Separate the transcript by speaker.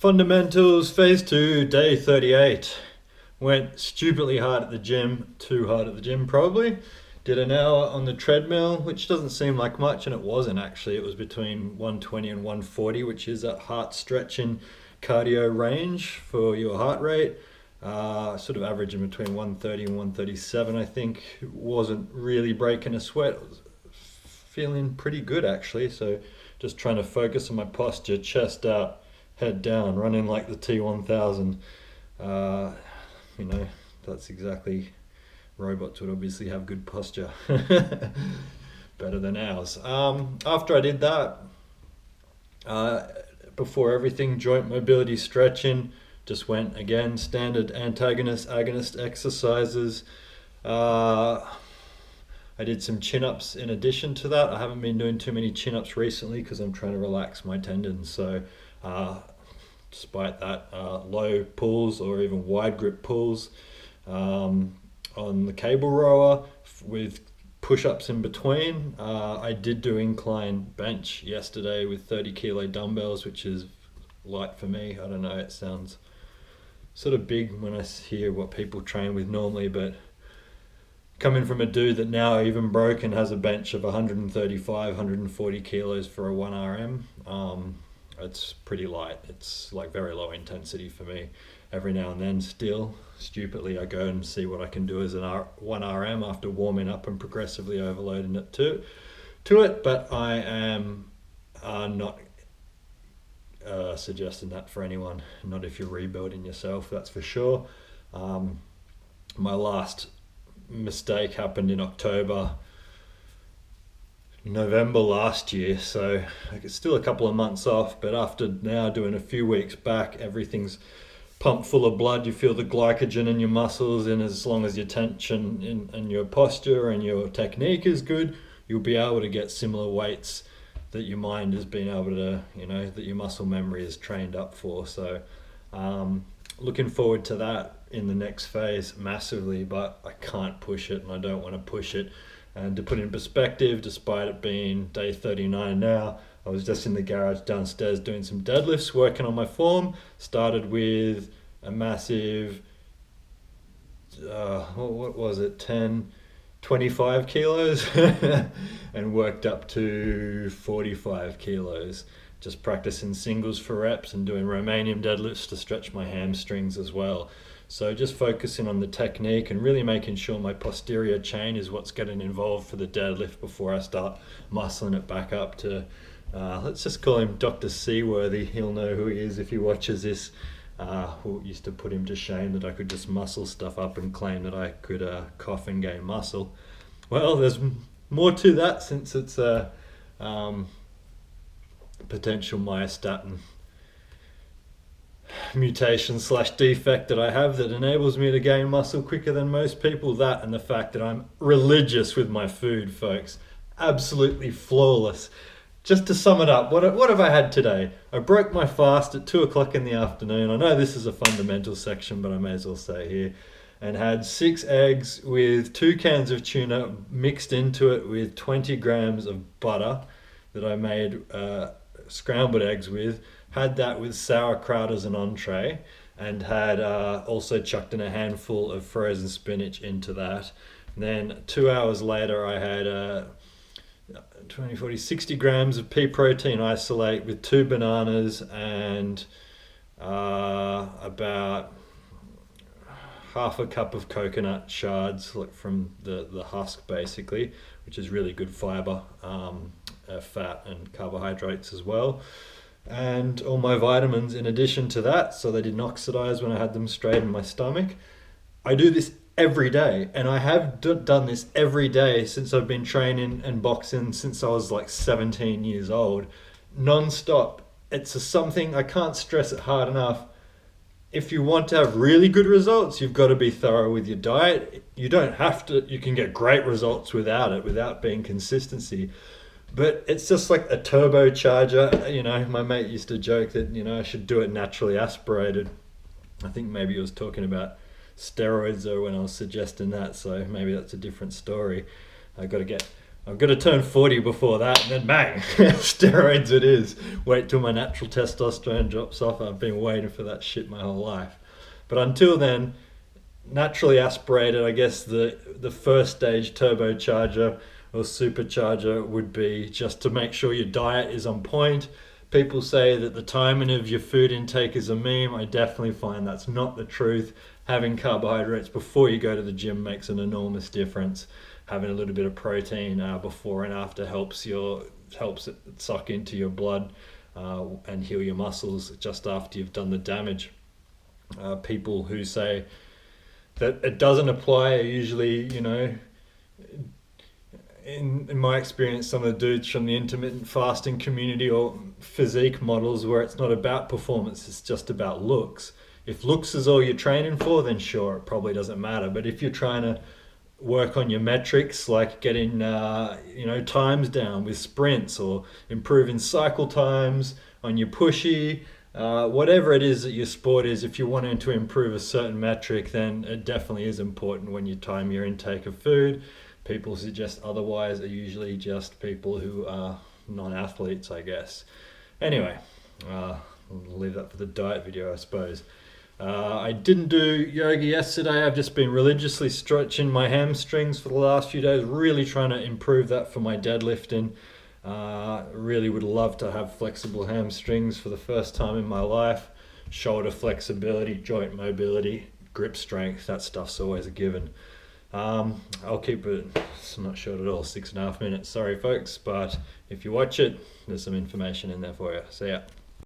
Speaker 1: Fundamentals Phase 2, Day 38. Went stupidly hard at the gym, too hard at the gym probably. Did an hour on the treadmill, which doesn't seem like much, and it wasn't actually. It was between 120 and 140, which is a heart stretching cardio range for your heart rate. Sort of averaging between 130 and 137, I think. Wasn't really breaking a sweat. Was feeling pretty good actually, so just trying to focus on my posture, chest out, head down, running like the T1000. You know, that's exactly, robots would obviously have good posture. Better than ours. After I did that, before everything, joint mobility stretching, just went again, standard antagonist, agonist exercises. I did some chin-ups in addition to that. I haven't been doing too many chin-ups recently because I'm trying to relax my tendons. So despite that, low pulls or even wide grip pulls on the cable rower with push-ups in between. I did do incline bench yesterday with 30 kilo dumbbells, which is light for me. I don't know, it sounds sort of big when I hear what people train with normally, but coming from a dude that now even broken has a bench of 135, 140 kilos for a 1RM, it's pretty light. It's like very low intensity for me. Every now and then still, stupidly, I go and see what I can do as an 1RM after warming up and progressively overloading it to it, but I am not suggesting that for anyone, not if you're rebuilding yourself, that's for sure. My last mistake happened in November last year, so it's still a couple of months off, but after now doing a few weeks back, everything's pumped full of blood. You feel the glycogen in your muscles, and as long as your tension and your posture and your technique is good, you'll be able to get similar weights that your mind has been able to, that your muscle memory is trained up for. So looking forward to that in the next phase massively, but I can't push it and I don't want to push it. And to put in perspective, despite it being day 39 now, I was just in the garage downstairs doing some deadlifts, working on my form. Started with a massive, what was it, 25 kilos and worked up to 45 kilos. Just practicing singles for reps and doing Romanian deadlifts to stretch my hamstrings as well. So just focusing on the technique and really making sure my posterior chain is what's getting involved for the deadlift before I start muscling it back up to, let's just call him Dr. Seaworthy. He'll know who he is if he watches this. Who used to put him to shame that I could just muscle stuff up and claim that I could cough and gain muscle. Well, there's more to that since it's a potential myostatin mutation / defect that I have that enables me to gain muscle quicker than most people. That and the fact that I'm religious with my food, folks. Absolutely flawless. Just to sum it up, what have I had today? I broke my fast at 2 o'clock in the afternoon. I know this is a fundamental section, but I may as well say here. And had 6 eggs with 2 cans of tuna mixed into it with 20 grams of butter that I made scrambled eggs with. Had that with sauerkraut as an entree, and had also chucked in a handful of frozen spinach into that. And then 2 hours later, I had 60 grams of pea protein isolate with 2 bananas and about half a cup of coconut shards, like from the husk basically, which is really good fiber, fat and carbohydrates as well. And all my vitamins in addition to that, so they didn't oxidize when I had them straight in my stomach. I do this every day, and I have done this every day since I've been training and boxing since I was like 17 years old, non-stop. It's something, I can't stress it hard enough. If you want to have really good results, you've got to be thorough with your diet. You don't have to, you can get great results without it, without being consistency. But it's just like a turbocharger. My mate used to joke that, I should do it naturally aspirated. I think maybe he was talking about steroids though when I was suggesting that, so maybe that's a different story. I got to get I've got to turn 40 before that, and then bang, steroids it is. Wait till my natural testosterone drops off. I've been waiting for that shit my whole life. But until then, naturally aspirated, I guess the first stage turbocharger or supercharger would be just to make sure your diet is on point. People say that the timing of your food intake is a meme. I definitely find that's not the truth. Having carbohydrates before you go to the gym makes an enormous difference. Having a little bit of protein before and after helps it suck into your blood and heal your muscles just after you've done the damage. People who say that it doesn't apply are usually, in my experience, some of the dudes from the intermittent fasting community or physique models where it's not about performance, it's just about looks. If looks is all you're training for, then sure, it probably doesn't matter. But if you're trying to work on your metrics, like getting times down with sprints or improving cycle times on your pushy, whatever it is that your sport is, if you're wanting to improve a certain metric, then it definitely is important when you time your intake of food. People who suggest otherwise are usually just people who are non-athletes, I guess. Anyway, I'll leave that for the diet video, I suppose. I didn't do yoga yesterday. I've just been religiously stretching my hamstrings for the last few days, really trying to improve that for my deadlifting. Really would love to have flexible hamstrings for the first time in my life. Shoulder flexibility, joint mobility, grip strength, that stuff's always a given. I'll keep it, it's not short at all, 6.5 minutes. Sorry folks, but if you watch it, there's some information in there for you. See ya.